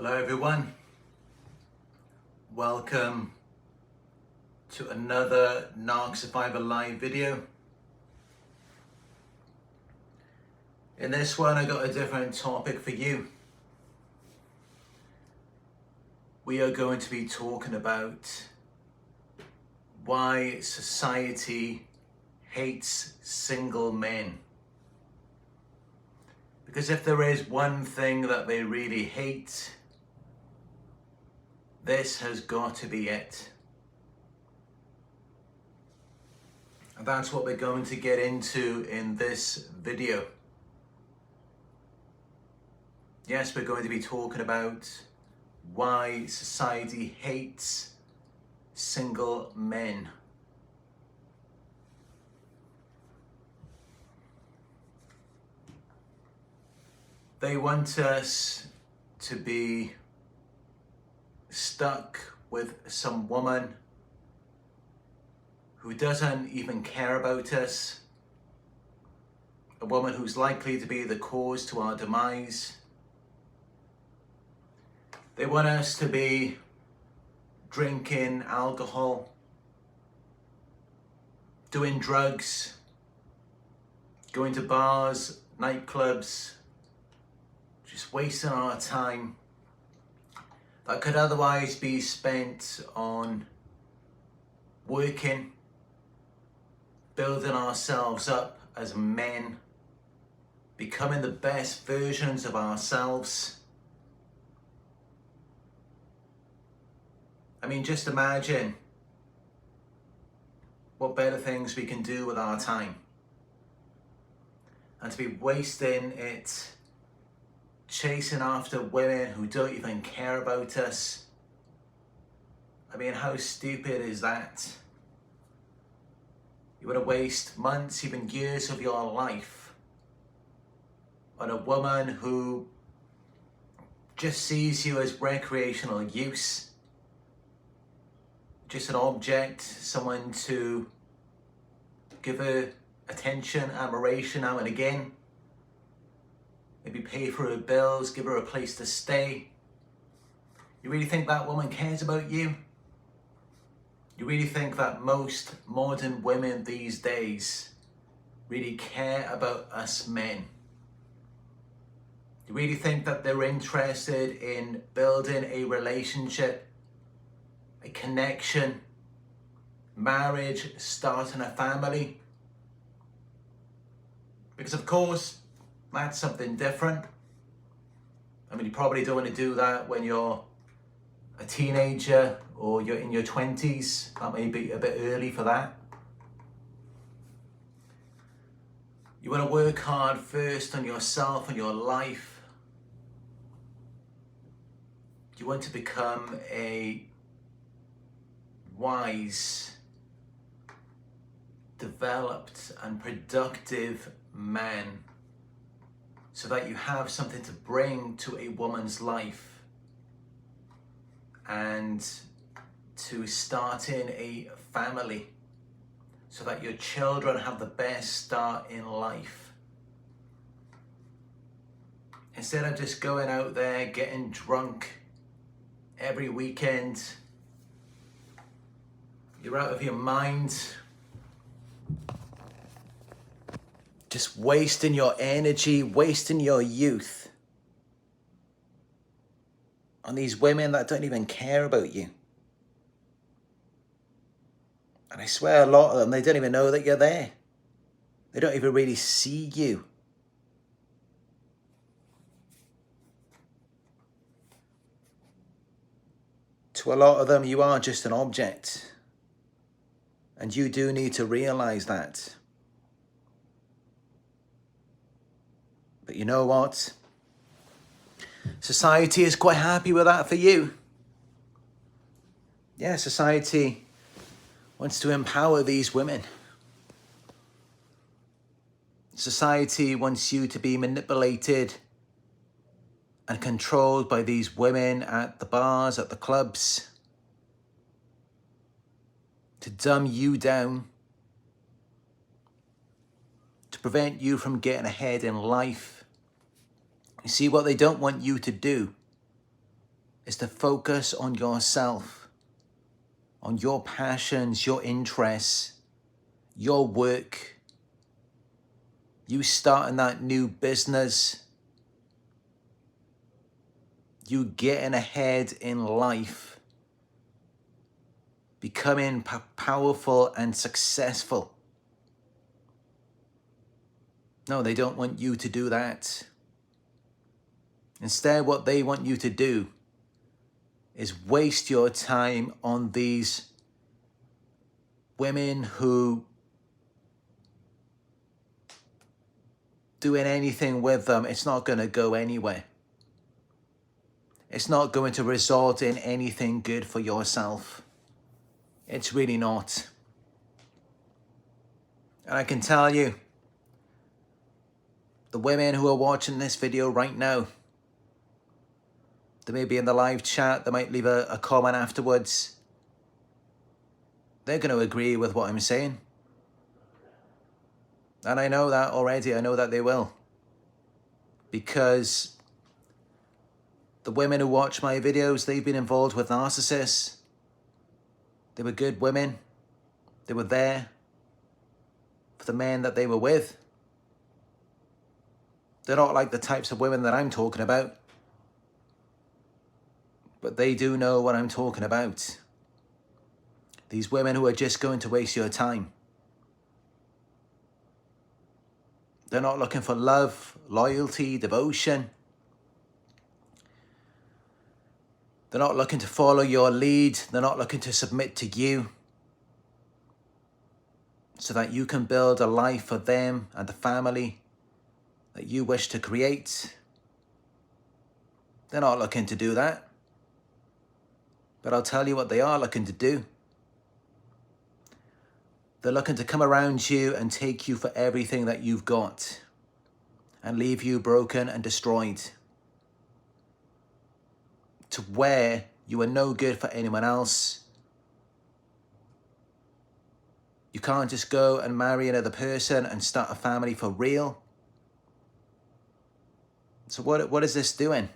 Hello everyone, welcome to another Narc Survivor live video. In this one I got a different topic for you. We are going to be talking about why society hates single men. Because if there is one thing that they really hate, this has got to be it. And that's what we're going to get into in this video. Yes, we're going to be talking about why society hates single men. They want us to be stuck with some woman who doesn't even care about us, a woman who's likely to be the cause to our demise. They want us to be drinking alcohol, doing drugs, going to bars, nightclubs, just wasting our time that could otherwise be spent on working, building ourselves up as men, becoming the best versions of ourselves. I mean, just imagine what better things we can do with our time. And to be wasting it chasing after women who don't even care about us. I mean, how stupid is that? You want to waste months, even years of your life on a woman who just sees you as recreational use, just an object, someone to give her attention, admiration now and again. Maybe pay for her bills, give her a place to stay. You really think that woman cares about you? You really think that most modern women these days really care about us men? You really think that they're interested in building a relationship, a connection, marriage, starting a family? Because of course, that's something different. I mean, you probably don't want to do that when you're a teenager or you're in your 20s. That may be a bit early for that. You want to work hard first on yourself and your life. You want to become a wise, developed and productive man, so that you have something to bring to a woman's life and to starting a family, so that your children have the best start in life. Instead of just going out there getting drunk every weekend, you're out of your mind, just wasting your energy, wasting your youth on these women that don't even care about you. And I swear a lot of them, they don't even know that you're there. They don't even really see you. To a lot of them, you are just an object. And you do need to realize that. But you know what? Society is quite happy with that for you. Yeah, society wants to empower these women. Society wants you to be manipulated and controlled by these women at the bars, at the clubs, to dumb you down, to prevent you from getting ahead in life. You see, what they don't want you to do is to focus on yourself, on your passions, your interests, your work, you starting that new business, you getting ahead in life, becoming powerful and successful. No, they don't want you to do that. Instead, what they want you to do is waste your time on these women who doing anything with them, it's not going to go anywhere. It's not going to result in anything good for yourself. It's really not. And I can tell you, the women who are watching this video right now, they may be in the live chat, they might leave a comment afterwards. They're going to agree with what I'm saying. And I know that already, I know that they will. Because the women who watch my videos, they've been involved with narcissists. They were good women. They were there for the men that they were with. They're not like the types of women that I'm talking about. But they do know what I'm talking about. These women who are just going to waste your time. They're not looking for love, loyalty, devotion. They're not looking to follow your lead. They're not looking to submit to you so that you can build a life for them and the family that you wish to create. They're not looking to do that. But I'll tell you what they are looking to do. They're looking to come around you and take you for everything that you've got and leave you broken and destroyed, to where you are no good for anyone else. You can't just go and marry another person and start a family for real. So what is this doing?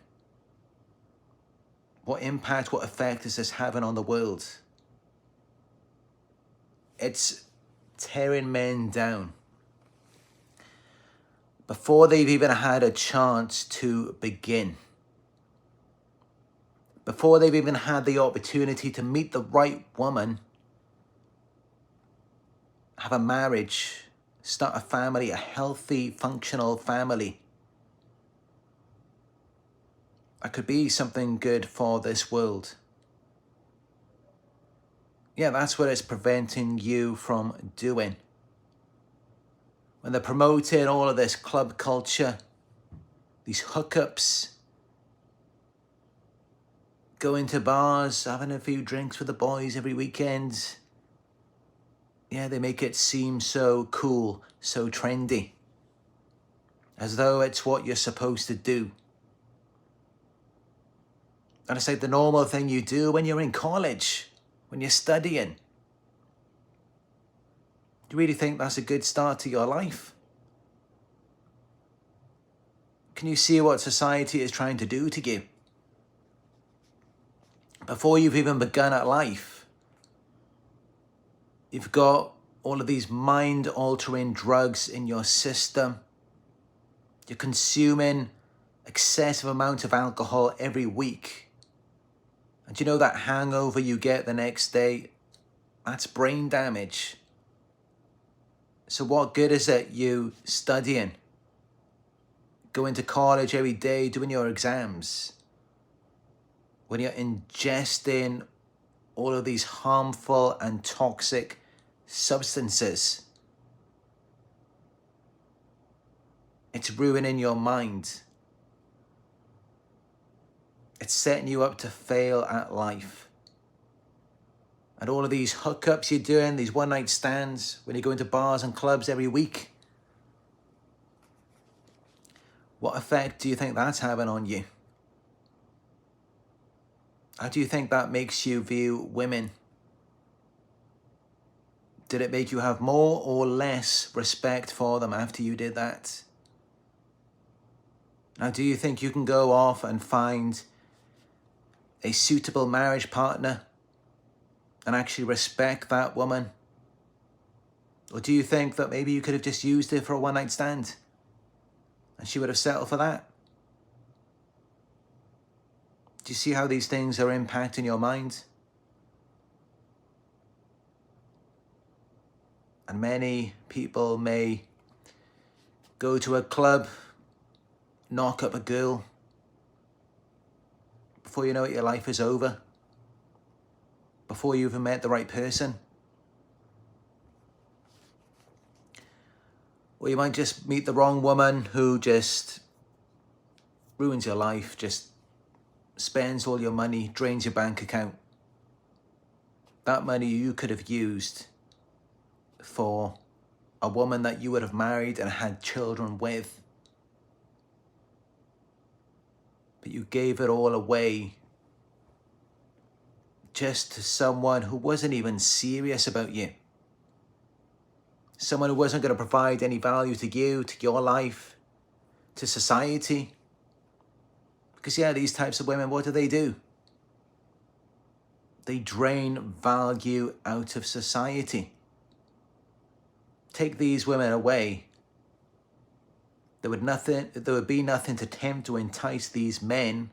What impact, what effect is this having on the world? It's tearing men down before they've even had a chance to begin. Before they've even had the opportunity to meet the right woman, have a marriage, start a family, a healthy, functional family. That could be something good for this world. Yeah, that's what it's preventing you from doing. When they're promoting all of this club culture, these hookups, going to bars, having a few drinks with the boys every weekend. Yeah, they make it seem so cool, so trendy. As though it's what you're supposed to do. And it's like the normal thing you do when you're in college, when you're studying. Do you really think that's a good start to your life? Can you see what society is trying to do to you? Before you've even begun at life, you've got all of these mind-altering drugs in your system. You're consuming excessive amounts of alcohol every week. And you know that hangover you get the next day? That's brain damage. So what good is it you studying, going to college every day, doing your exams, when you're ingesting all of these harmful and toxic substances? It's ruining your mind. It's setting you up to fail at life. And all of these hookups you're doing, these one-night stands, when you go into bars and clubs every week, what effect do you think that's having on you? How do you think that makes you view women? Did it make you have more or less respect for them after you did that? Now, do you think you can go off and find a suitable marriage partner and actually respect that woman? Or do you think that maybe you could have just used her for a one-night stand and she would have settled for that? Do you see how these things are impacting your mind? And many people may go to a club, knock up a girl. Before you know it, your life is over. Before you even met the right person. Or you might just meet the wrong woman who just ruins your life, just spends all your money, drains your bank account. That money you could have used for a woman that you would have married and had children with. But you gave it all away just to someone who wasn't even serious about you. Someone who wasn't going to provide any value to you, to your life, to society. Because yeah, these types of women, what do? They drain value out of society. Take these women away, there would be nothing to tempt or entice these men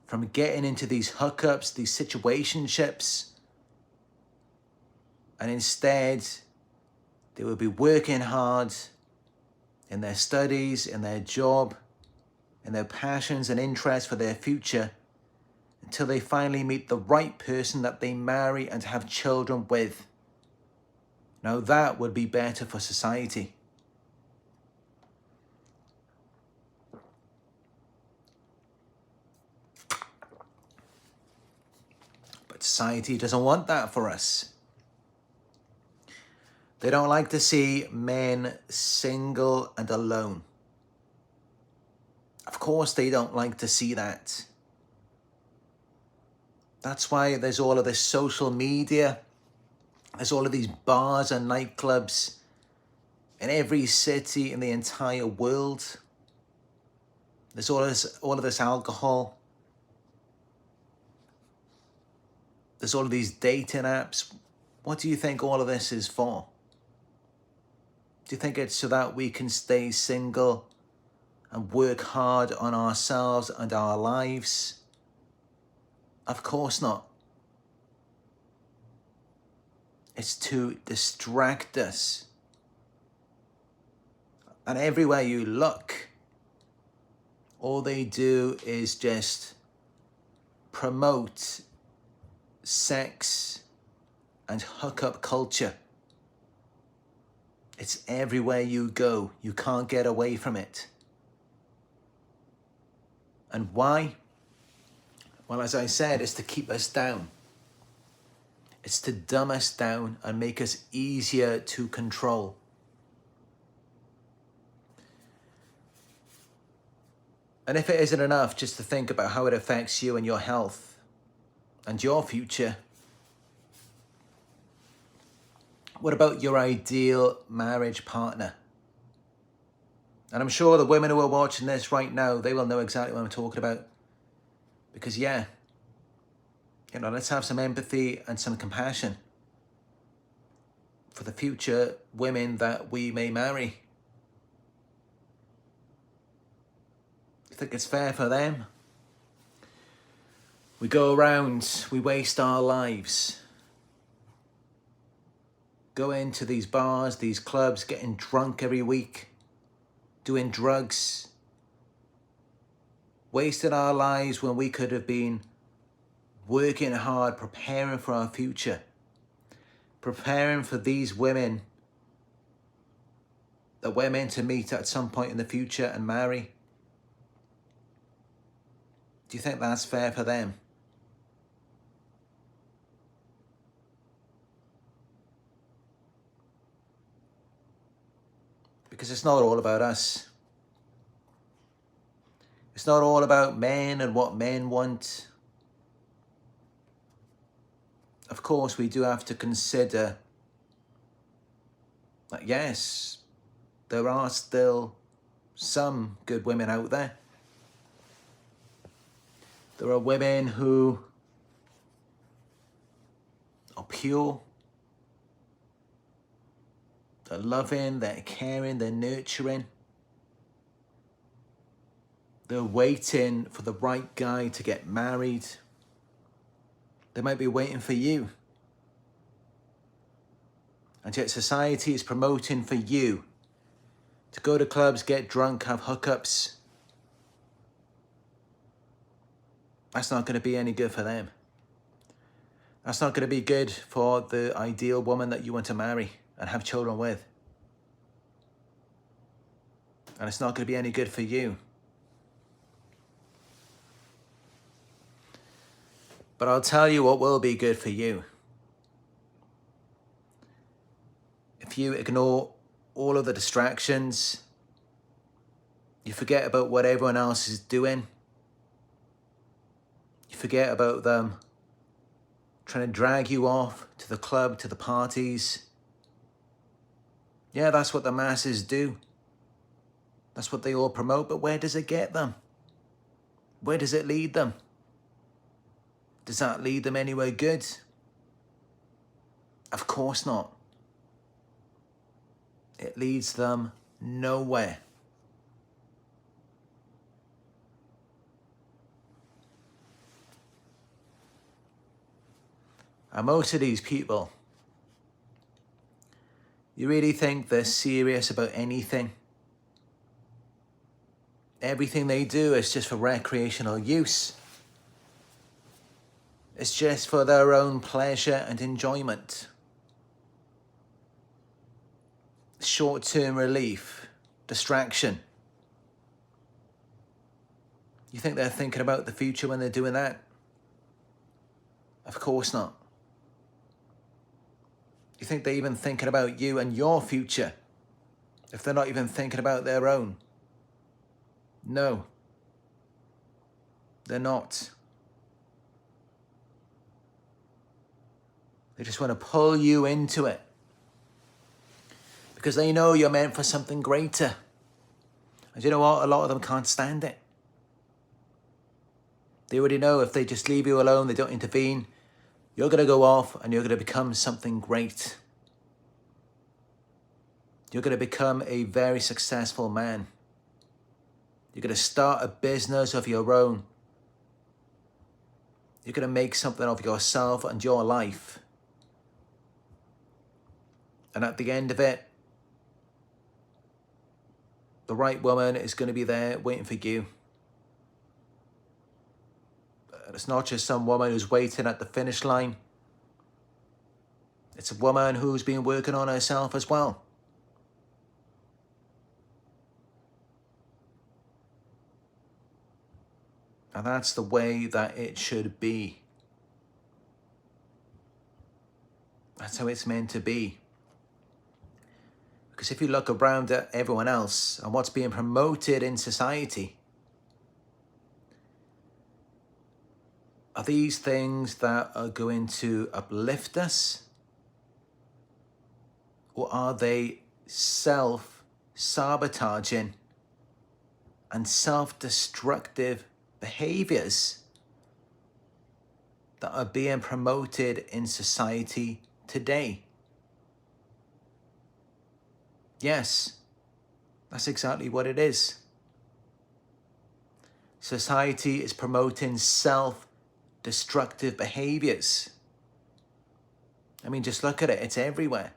from getting into these hookups, these situationships. And instead, they would be working hard in their studies, in their job, in their passions and interests for their future until they finally meet the right person that they marry and have children with. Now that would be better for society. But society doesn't want that for us. They don't like to see men single and alone. Of course they don't like to see that. That's why there's all of this social media. There's all of these bars and nightclubs in every city in the entire world. There's all of this alcohol. There's all of these dating apps. What do you think all of this is for? Do you think it's so that we can stay single and work hard on ourselves and our lives? Of course not. It's to distract us. And everywhere you look, all they do is just promote sex and hookup culture. It's everywhere you go. You can't get away from it. And why? Well, as I said, it's to keep us down. It's to dumb us down and make us easier to control. And if it isn't enough just to think about how it affects you and your health and your future, what about your ideal marriage partner? And I'm sure the women who are watching this right now, they will know exactly what I'm talking about. Because yeah, let's have some empathy and some compassion for the future women that we may marry. You think it's fair for them? We go around, we waste our lives, go into these bars, these clubs, getting drunk every week, doing drugs, wasting our lives when we could have been working hard, preparing for our future, preparing for these women that we're meant to meet at some point in the future and marry. Do you think that's fair for them? Because it's not all about us. It's not all about men and what men want. Of course, we do have to consider that, yes, there are still some good women out there. There are women who are pure, they're loving, they're caring, they're nurturing. They're waiting for the right guy to get married. They might be waiting for you. And yet society is promoting for you to go to clubs, get drunk, have hookups. That's not going to be any good for them. That's not going to be good for the ideal woman that you want to marry and have children with. And it's not going to be any good for you. But I'll tell you what will be good for you. If you ignore all of the distractions, you forget about what everyone else is doing, you forget about them trying to drag you off to the club, to the parties. Yeah, that's what the masses do. That's what they all promote, but where does it get them? Where does it lead them? Does that lead them anywhere good? Of course not. It leads them nowhere. And most of these people, you really think they're serious about anything? Everything they do is just for recreational use. It's just for their own pleasure and enjoyment. Short-term relief, distraction. You think they're thinking about the future when they're doing that? Of course not. You think they're even thinking about you and your future if they're not even thinking about their own? No, they're not. They just want to pull you into it because they know you're meant for something greater. And you know what? A lot of them can't stand it. They already know if they just leave you alone, they don't intervene, you're going to go off and you're going to become something great. You're going to become a very successful man. You're going to start a business of your own. You're going to make something of yourself and your life. And at the end of it, the right woman is going to be there waiting for you. And it's not just some woman who's waiting at the finish line. It's a woman who's been working on herself as well. And that's the way that it should be. That's how it's meant to be. Because if you look around at everyone else and what's being promoted in society, are these things that are going to uplift us? Or are they self-sabotaging and self-destructive behaviors that are being promoted in society today? Yes, that's exactly what it is. Society is promoting self-destructive behaviors. I mean, just look at it, it's everywhere.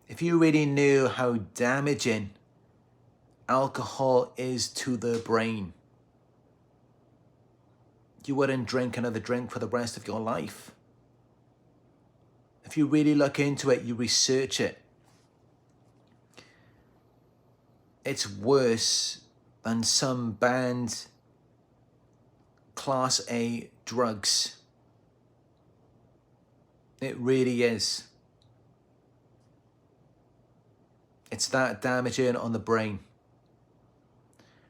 If you really knew how damaging alcohol is to the brain, you wouldn't drink another drink for the rest of your life. If you really look into it, you research it, it's worse than some banned Class A drugs. It really is. It's that damaging on the brain.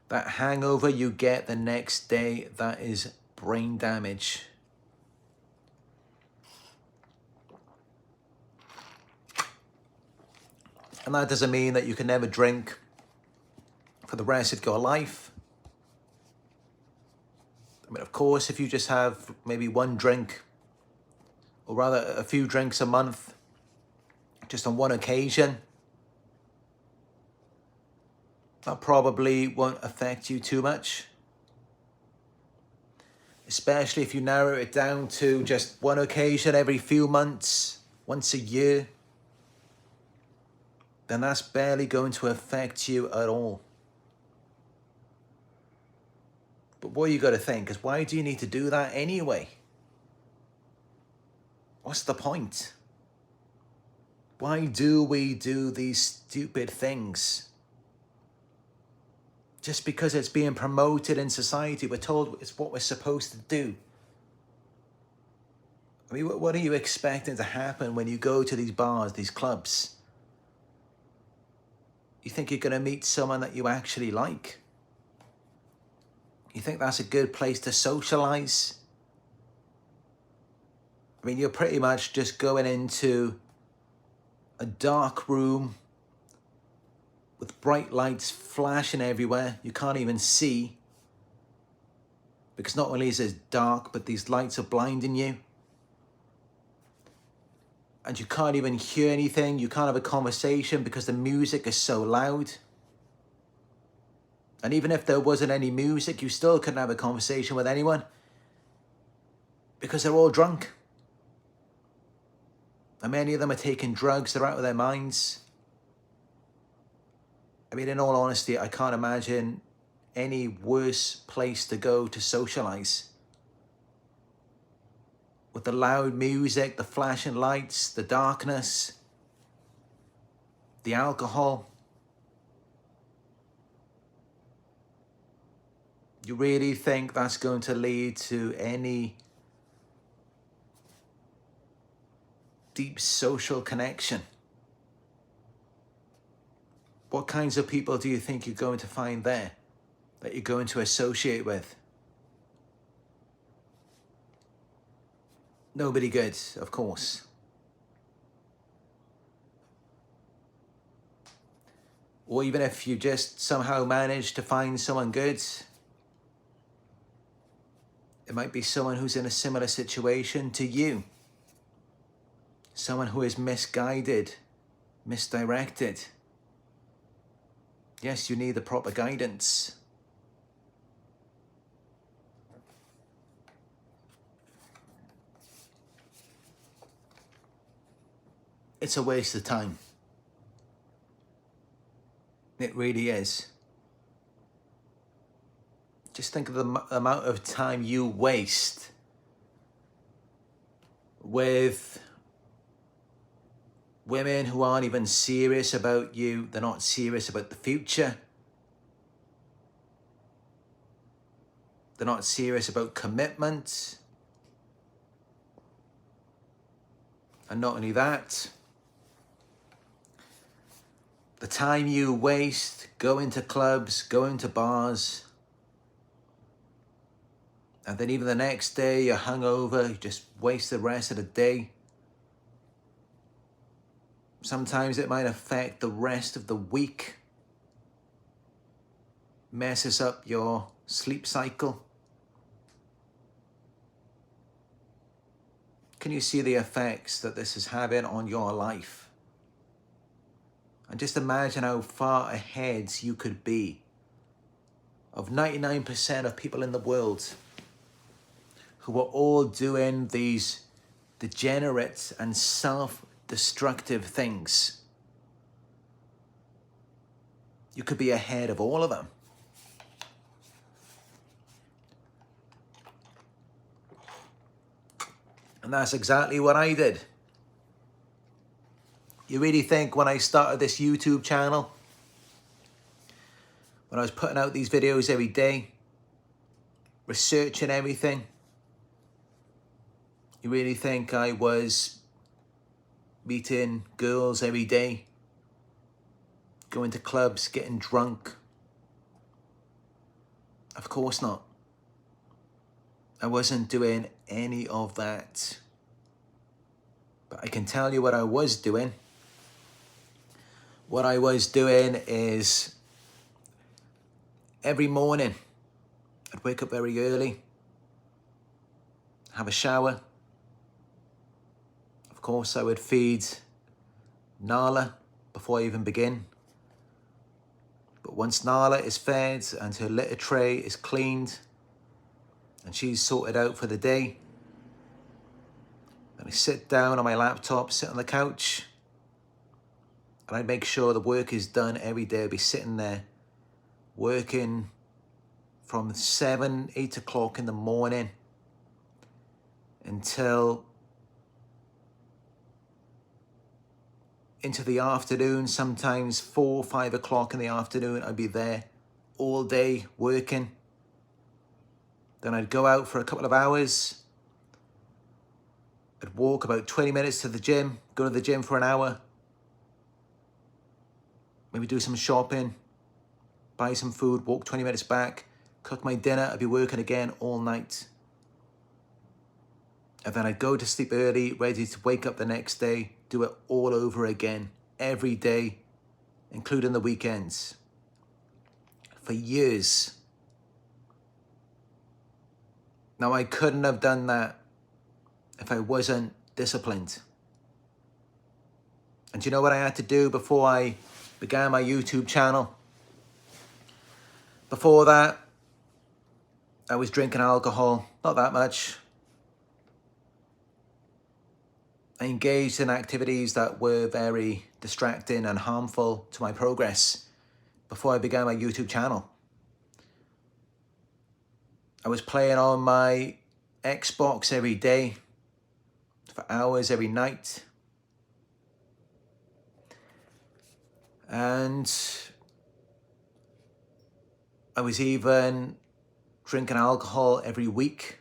That hangover you get the next day, that is brain damage. And that doesn't mean that you can never drink for the rest of your life. course, if you just have maybe one drink, or rather a few drinks a month, just on one occasion, that probably won't affect you too much. Especially if you narrow it down to just one occasion every few months, once a year, then that's barely going to affect you at all. But what you got to think is, why do you need to do that anyway? What's the point? Why do we do these stupid things? Just because it's being promoted in society, we're told it's what we're supposed to do. I mean, what are you expecting to happen when you go to these bars, these clubs? You think you're going to meet someone that you actually like? You think that's a good place to socialize? I mean, you're pretty much just going into a dark room with bright lights flashing everywhere. You can't even see, because not only is it dark, but these lights are blinding you. And you can't even hear anything. You can't have a conversation because the music is so loud. And even if there wasn't any music, you still couldn't have a conversation with anyone because they're all drunk. And many of them are taking drugs. They're out of their minds. I mean, in all honesty, I can't imagine any worse place to go to socialize. With the loud music, the flashing lights, the darkness, the alcohol. You really think that's going to lead to any deep social connection? What kinds of people do you think you're going to find there that you're going to associate with? Nobody good, of course. Or even if you just somehow manage to find someone good, it might be someone who's in a similar situation to you. Someone who is misguided, misdirected. Yes, you need the proper guidance. It's a waste of time. It really is. Just think of the amount of time you waste with women who aren't even serious about you. They're not serious about the future. They're not serious about commitment. And not only that, the time you waste going to clubs, going to bars, and then even the next day you're hungover, you just waste the rest of the day. Sometimes it might affect the rest of the week. Messes up your sleep cycle. Can you see the effects that this is having on your life? And just imagine how far ahead you could be of 99% of people in the world who are all doing these degenerate and self-destructive things. You could be ahead of all of them. And that's exactly what I did. You really think when I started this YouTube channel, when I was putting out these videos every day, researching everything, you really think I was meeting girls every day, going to clubs, getting drunk? Of course not. I wasn't doing any of that. But I can tell you what I was doing. What I was doing is every morning I'd wake up very early. have a shower. Of course, I would feed Nala before I even begin. But once Nala is fed and her litter tray is cleaned and she's sorted out for the day, then I sit down on my laptop, sit on the couch, and I make sure the work is done every day. I'll be sitting there working from 7, 8 o'clock in the morning until into the afternoon, sometimes 4, 5 o'clock in the afternoon. I'd be there all day working. Then I'd go out for a couple of hours. I'd walk about 20 minutes to the gym, go to the gym for an hour, maybe do some shopping, buy some food, walk 20 minutes back, cook my dinner. I'd be working again all night. And then I'd go to sleep early, ready to wake up the next day, do it all over again, every day, including the weekends, for years. Now, I couldn't have done that if I wasn't disciplined. And do you know what I had to do before I began my YouTube channel? Before that, I was drinking alcohol, not that much. I engaged in activities that were very distracting and harmful to my progress before I began my YouTube channel. I was playing on my Xbox every day for hours every night. And I was even drinking alcohol every week,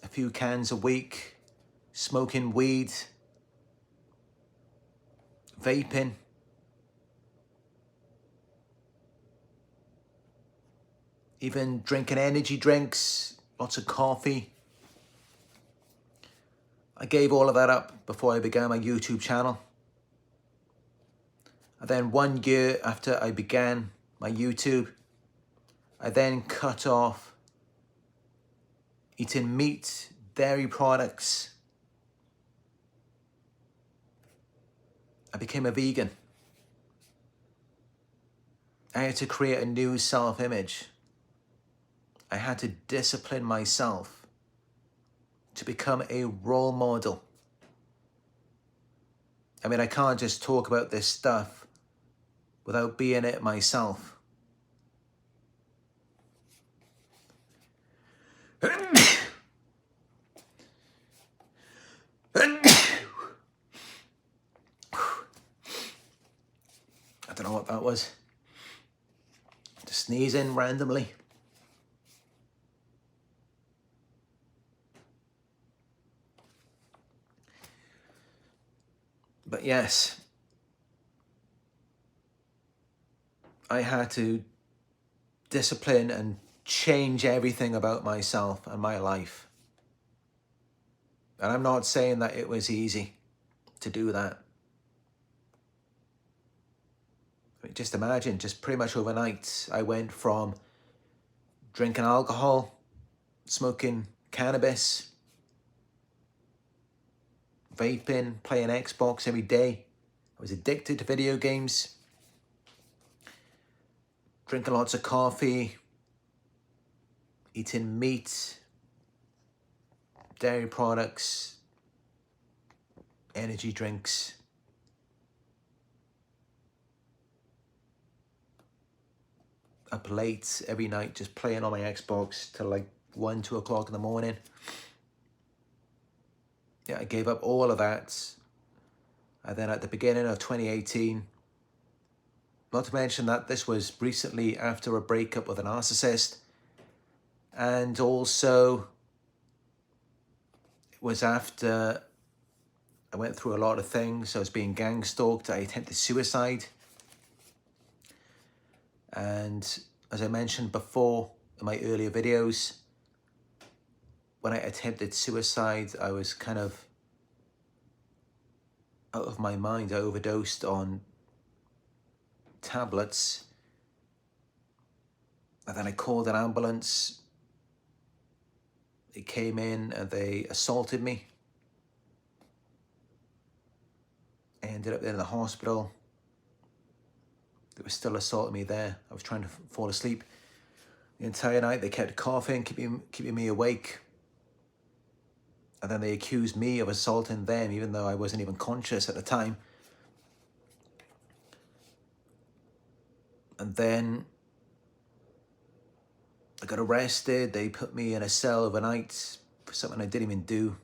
a few cans a week, smoking weed, vaping. Even drinking energy drinks, lots of coffee. I gave all of that up before I began my YouTube channel. And then 1 year after I began my YouTube, I then cut off eating meat, dairy products. I became a vegan. I had to create a new self-image. I had to discipline myself to become a role model. I mean, I can't just talk about this stuff without being it myself. I don't know what that was. Just sneezing randomly. But yes, I had to discipline and change everything about myself and my life. And I'm not saying that it was easy to do that. I mean, just imagine, just pretty much overnight, I went from drinking alcohol, smoking cannabis, vaping, playing Xbox every day. I was addicted to video games, drinking lots of coffee, eating meat, dairy products, energy drinks. Up late every night, just playing on my Xbox till like 1, 2 o'clock in the morning. Yeah, I gave up all of that. And then at the beginning of 2018, not to mention that this was recently after a breakup with a narcissist. And also, it was after I went through a lot of things. I was being gang stalked. I attempted suicide. And as I mentioned before in my earlier videos, when I attempted suicide, I was kind of out of my mind. I overdosed on tablets. And then I called an ambulance. they came in and they assaulted me. I ended up in the hospital. They were still assaulting me there. I was trying to fall asleep the entire night. They kept coughing, keeping me awake. And then they accused me of assaulting them, even though I wasn't even conscious at the time. And then I got arrested. They put me in a cell overnight for something I didn't even do.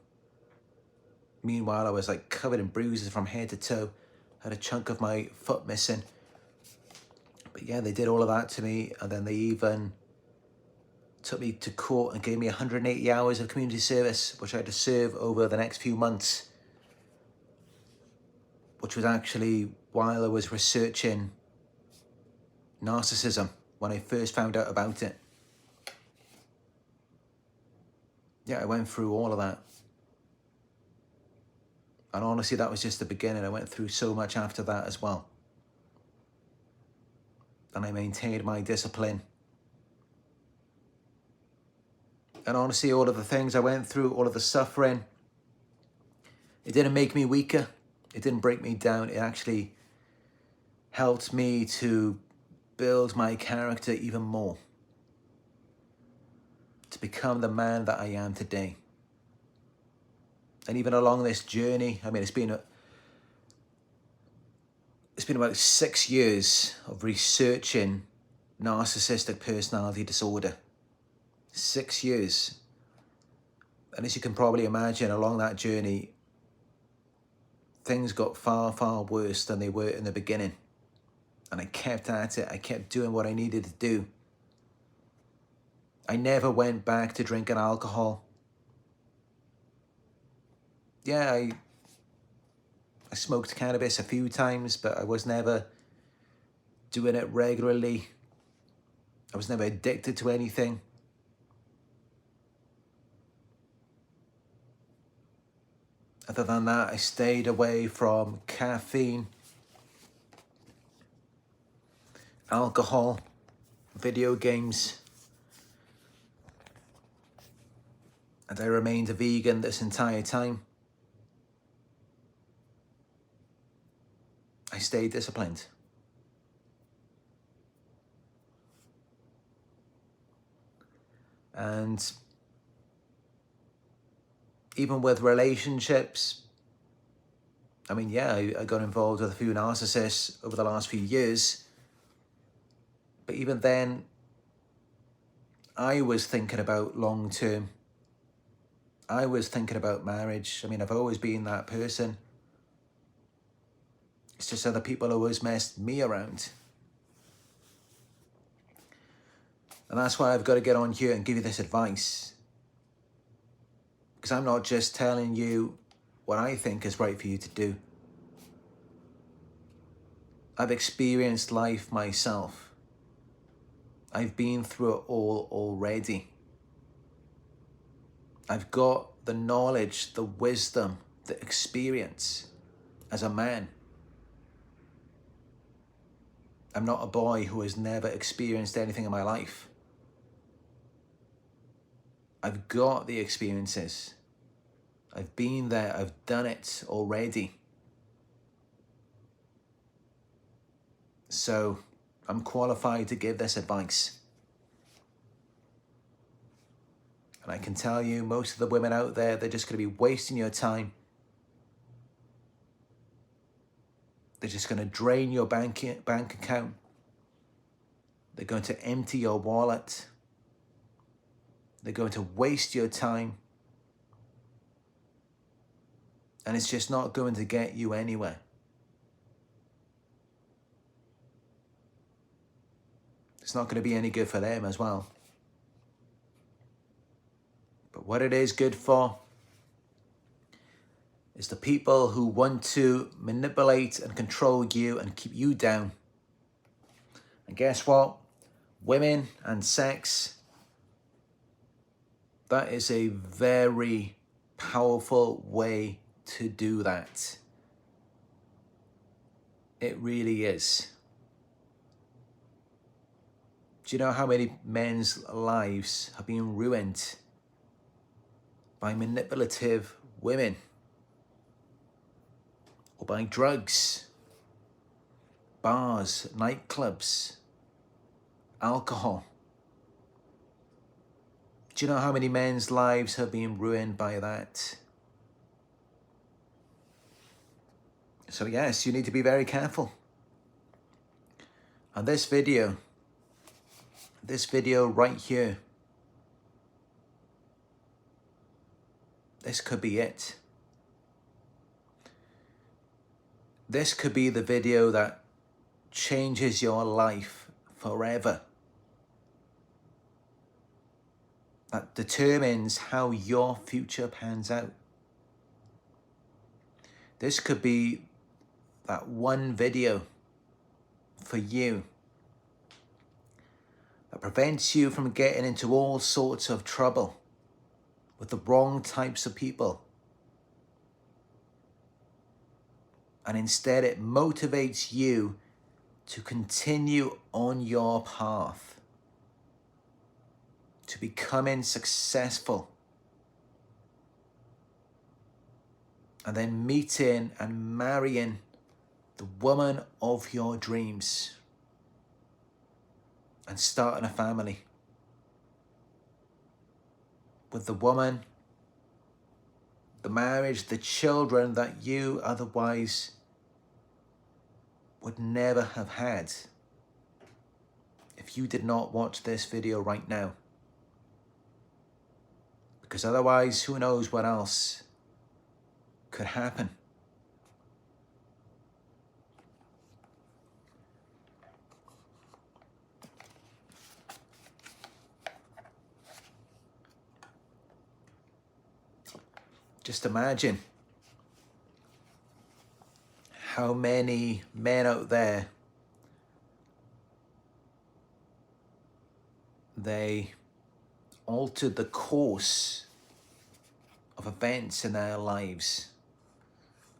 Meanwhile, I was like covered in bruises from head to toe. Had a chunk of my foot missing. But yeah, they did all of that to me. And then they even took me to court and gave me 180 hours of community service, which I had to serve over the next few months. Which was actually while I was researching narcissism, when I first found out about it. Yeah, I went through all of that. And honestly, that was just the beginning. I went through so much after that as well. And I maintained my discipline. And honestly, all of the things I went through, all of the suffering, it didn't make me weaker. It didn't break me down. It actually helped me to build my character even more. To become the man that I am today. And even along this journey, I mean, it's been about 6 years of researching narcissistic personality disorder. 6 years. And as you can probably imagine, along that journey, things got far, far worse than they were in the beginning. And I kept at it. I kept doing what I needed to do. I never went back to drinking alcohol. Yeah, I smoked cannabis a few times, but I was never doing it regularly. I was never addicted to anything. Other than that, I stayed away from caffeine, alcohol, video games. And I remained a vegan this entire time. I stayed disciplined. And even with relationships, I mean, yeah, I got involved with a few narcissists over the last few years. But even then, I was thinking about long term. I was thinking about marriage. I mean, I've always been that person. It's just other people always messed me around. And that's why I've got to get on here and give you this advice. Because I'm not just telling you what I think is right for you to do. I've experienced life myself. I've been through it all already. I've got the knowledge, the wisdom, the experience as a man. I'm not a boy who has never experienced anything in my life. I've got the experiences. I've been there. I've done it already. So I'm qualified to give this advice. And I can tell you, most of the women out there, they're just going to be wasting your time. They're just going to drain your bank account. They're going to empty your wallet. They're going to waste your time. And it's just not going to get you anywhere. It's not going to be any good for them as well. But what it is good for is the people who want to manipulate and control you and keep you down. And guess what? Women and sex, that is a very powerful way to do that. It really is. Do you know how many men's lives have been ruined by manipulative women, or by drugs, bars, nightclubs, alcohol. Do you know how many men's lives have been ruined by that? So yes, you need to be very careful. And this video right here, this could be it. This could be the video that changes your life forever. That determines how your future pans out. This could be that one video for you that prevents you from getting into all sorts of trouble with the wrong types of people. And instead it motivates you to continue on your path to becoming successful, and then meeting and marrying the woman of your dreams and starting a family with the woman, the marriage, the children that you otherwise would never have had if you did not watch this video right now. Because otherwise, who knows what else could happen. Just imagine how many men out there, they altered the course of events in their lives,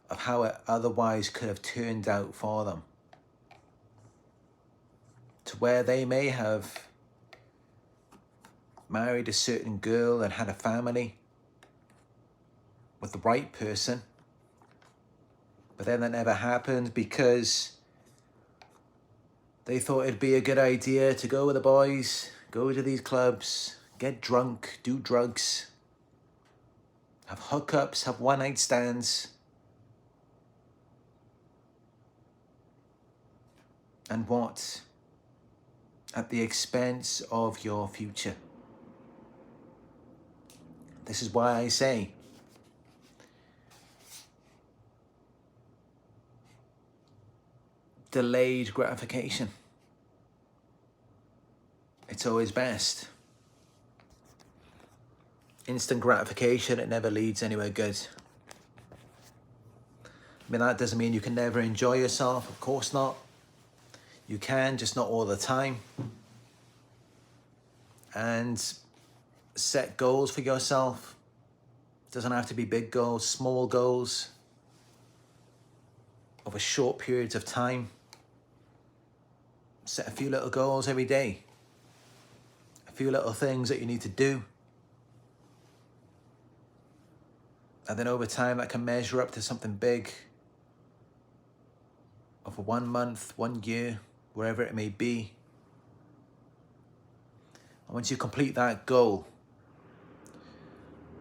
of how it otherwise could have turned out for them, to where they may have married a certain girl and had a family with the right person, but then that never happened because they thought it'd be a good idea to go with the boys, go to these clubs, get drunk, do drugs, have hookups, have one-night stands. And what? At the expense of your future. This is why I say, delayed gratification. It's always best. Instant gratification, it never leads anywhere good. I mean, that doesn't mean you can never enjoy yourself. Of course not. You can, just not all the time. And set goals for yourself. It doesn't have to be big goals, small goals over short periods of time. Set a few little goals every day. A few little things that you need to do. And then over time that can measure up to something big. Over 1 month, 1 year, wherever it may be. And once you complete that goal,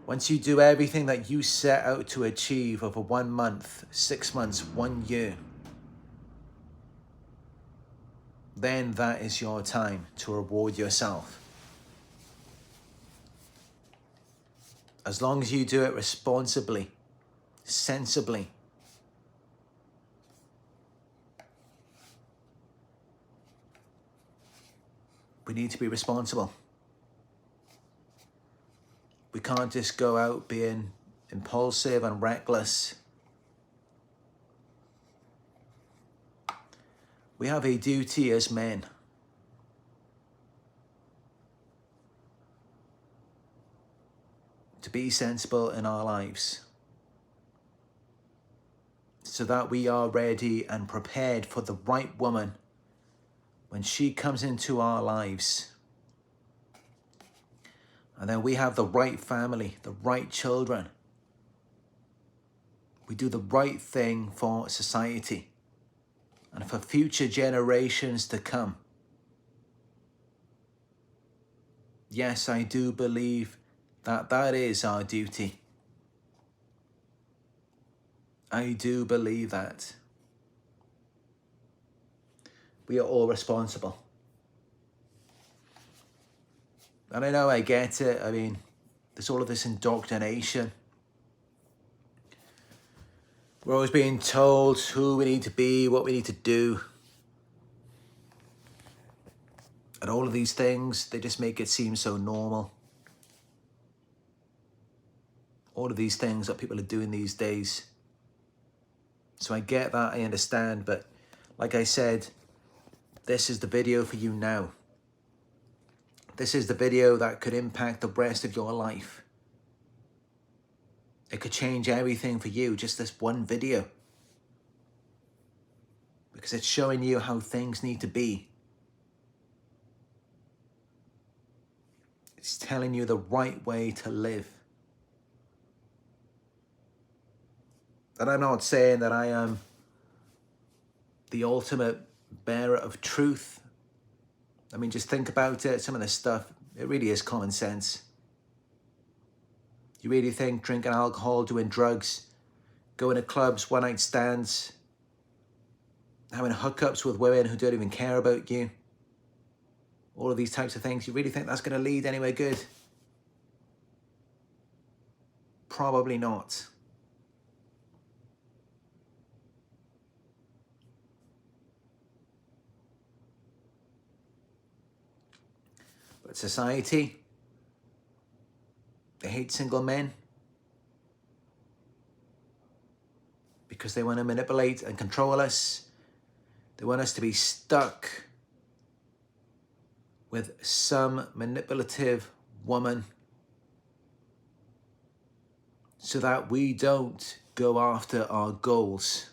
once you do everything that you set out to achieve over 1 month, 6 months, 1 year, then that is your time to reward yourself. As long as you do it responsibly, sensibly. We need to be responsible. We can't just go out being impulsive and reckless. We have a duty as men to be sensible in our lives so that we are ready and prepared for the right woman when she comes into our lives. And then we have the right family, the right children. We do the right thing for society and for future generations to come. Yes, I do believe that that is our duty. I do believe that. We are all responsible. And I know I get it. I mean, there's all of this indoctrination. We're always being told who we need to be, what we need to do. And all of these things, they just make it seem so normal. All of these things that people are doing these days. So I get that, I understand, but like I said, this is the video for you now. This is the video that could impact the rest of your life. It could change everything for you, just this one video. Because it's showing you how things need to be. It's telling you the right way to live. And I'm not saying that I am the ultimate bearer of truth. I mean, just think about it. Some of this stuff, it really is common sense. You really think drinking alcohol, doing drugs, going to clubs, one-night stands, having hookups with women who don't even care about you, all of these types of things, you really think that's going to lead anywhere good? Probably not. But society, they hate single men because they want to manipulate and control us. They want us to be stuck with some manipulative woman so that we don't go after our goals,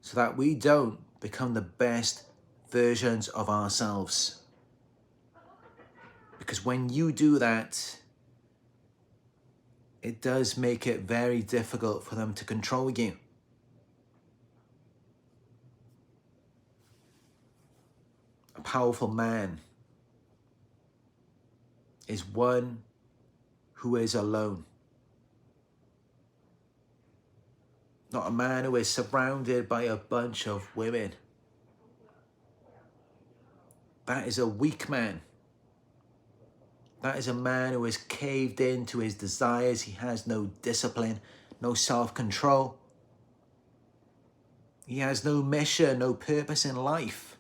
so that we don't become the best versions of ourselves. Because when you do that, it does make it very difficult for them to control you. A powerful man is one who is alone. Not a man who is surrounded by a bunch of women. That is a weak man. That is a man who is caved into his desires. He has no discipline, no self-control. He has no mission, no purpose in life.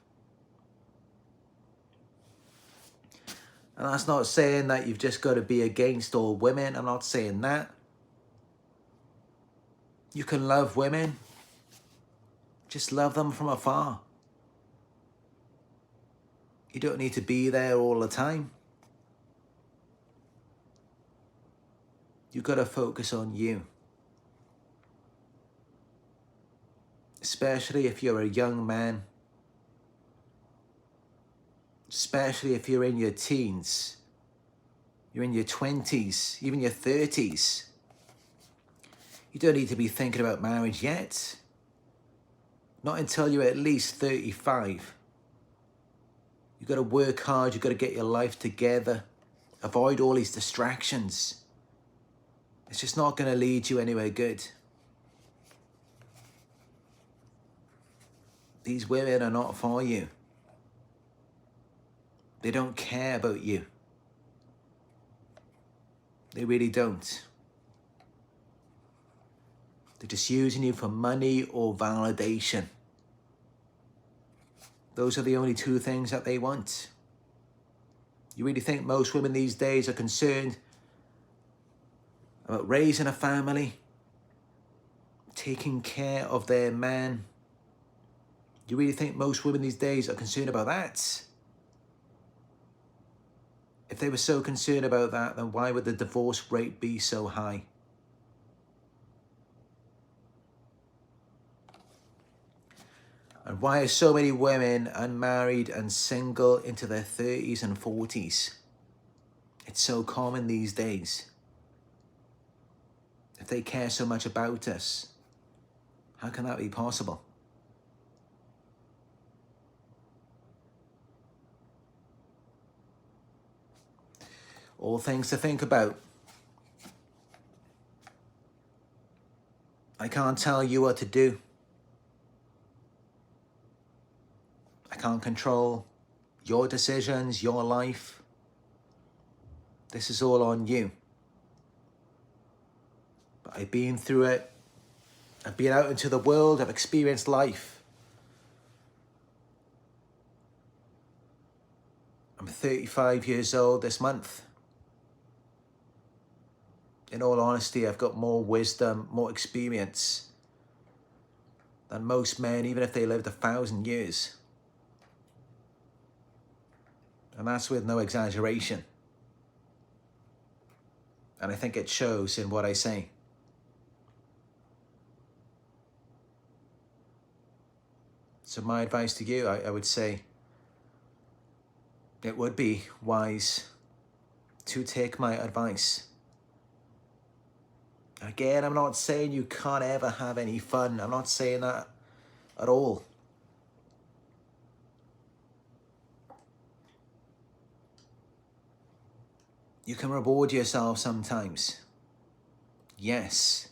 And that's not saying that you've just got to be against all women. I'm not saying that. You can love women. Just love them from afar. You don't need to be there all the time. You've got to focus on you. Especially if you're a young man. Especially if you're in your teens. You're in your 20s, even your 30s. You don't need to be thinking about marriage yet. Not until you're at least 35. You've got to work hard. You've got to get your life together. Avoid all these distractions. It's just not going to lead you anywhere good. These women are not for you. They don't care about you. They really don't. They're just using you for money or validation. Those are the only two things that they want. You really think most women these days are concerned about raising a family, taking care of their man? You really think most women these days are concerned about that? If they were so concerned about that, then why would the divorce rate be so high? And why are so many women unmarried and single into their 30s and 40s? It's so common these days. If they care so much about us, how can that be possible? All things to think about. I can't tell you what to do. I can't control your decisions, your life. This is all on you. But I've been through it. I've been out into the world. I've experienced life. I'm 35 years old this month. In all honesty, I've got more wisdom, more experience than most men, even if they lived 1,000 years. And that's with no exaggeration. And I think it shows in what I say. So my advice to you, I would say, it would be wise to take my advice. Again, I'm not saying you can't ever have any fun. I'm not saying that at all. You can reward yourself sometimes. Yes.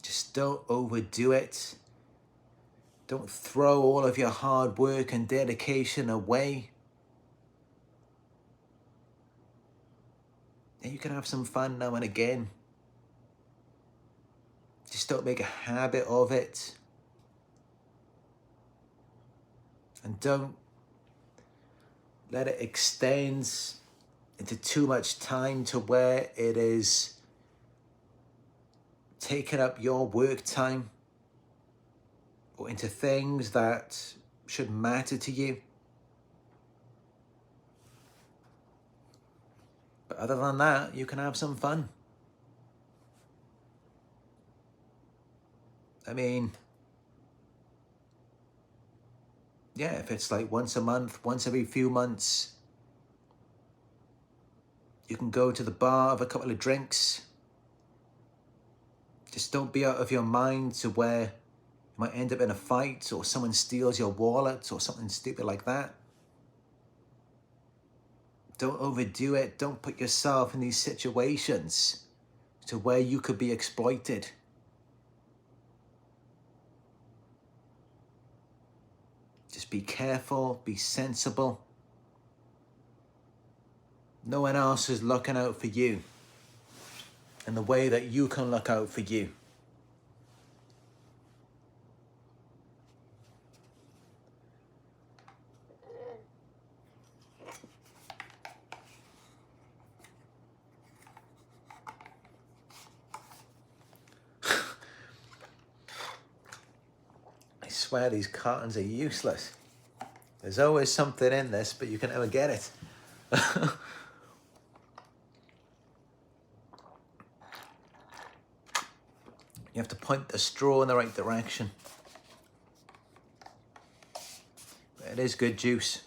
Just don't overdo it. Don't throw all of your hard work and dedication away. And you can have some fun now and again. Just don't make a habit of it. And don't let it extend into too much time to where it is taking up your work time or into things that should matter to you. But other than that, you can have some fun. I mean, yeah, if it's like once a month, once every few months, you can go to the bar, have a couple of drinks. Just don't be out of your mind to where you might end up in a fight or someone steals your wallet or something stupid like that. Don't overdo it. Don't put yourself in these situations to where you could be exploited. Just be careful, be sensible. No one else is looking out for you in the way that you can look out for you. I swear these cartons are useless. There's always something in this, but you can never get it. You have to point the straw in the right direction. But it is good juice.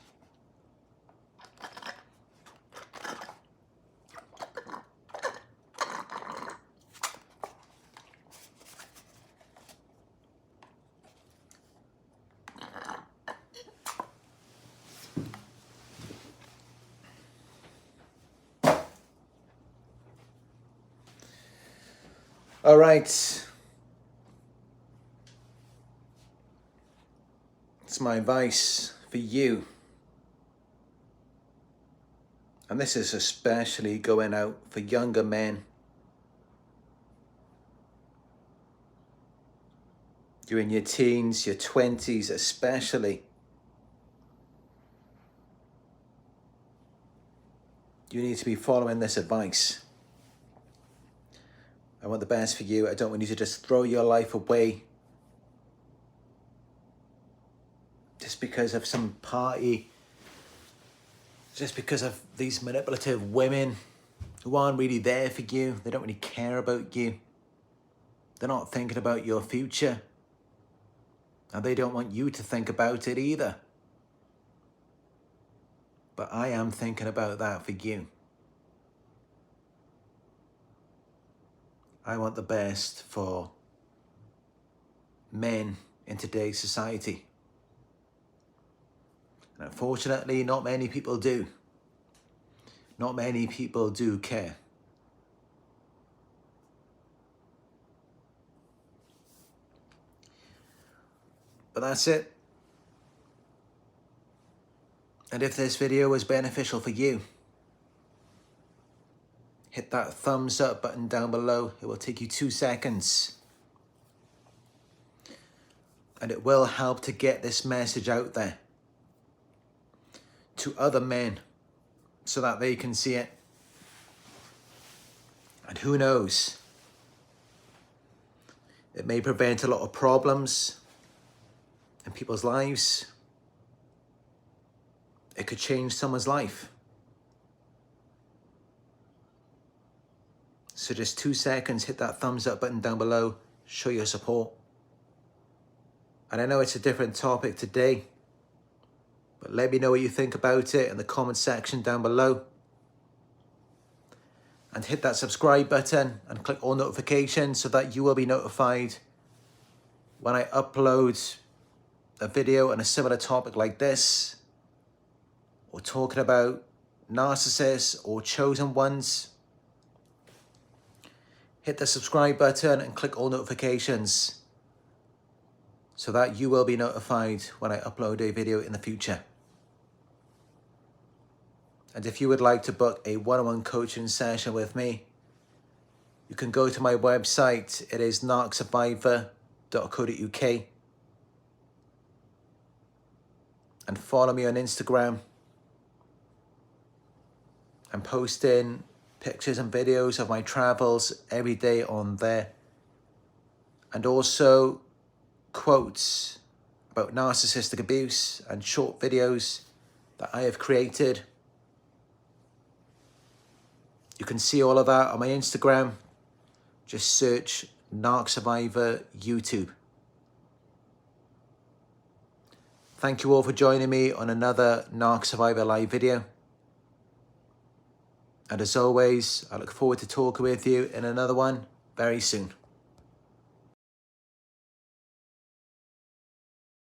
All right. It's my advice for you. And this is especially going out for younger men. You're in your teens, your 20s especially. You need to be following this advice. I want the best for you. I don't want you to just throw your life away just because of some party, just because of these manipulative women who aren't really there for you. They don't really care about you. They're not thinking about your future. And they don't want you to think about it either. But I am thinking about that for you. I want the best for men in today's society. And unfortunately, not many people do. Not many people do care. But that's it. And if this video was beneficial for you, hit that thumbs up button down below. It will take you 2 seconds. And it will help to get this message out there to other men so that they can see it. And who knows? It may prevent a lot of problems in people's lives. It could change someone's life. So just 2 seconds, hit that thumbs up button down below, show your support. And I know it's a different topic today, but let me know what you think about it in the comment section down below. And hit that subscribe button and click all notifications so that you will be notified when I upload a video on a similar topic like this, or talking about narcissists or chosen ones. Hit the subscribe button and click all notifications so that you will be notified when I upload a video in the future. And if you would like to book a one-on-one coaching session with me, you can go to my website. It is narcsurvivor.co.uk, and follow me on Instagram. I'm posting pictures and videos of my travels every day on there, and also quotes about narcissistic abuse and short videos that I have created. You can see all of that on my Instagram. Just search Narc Survivor YouTube. Thank you all for joining me on another Narc Survivor live video. And as always, I look forward to talking with you in another one very soon.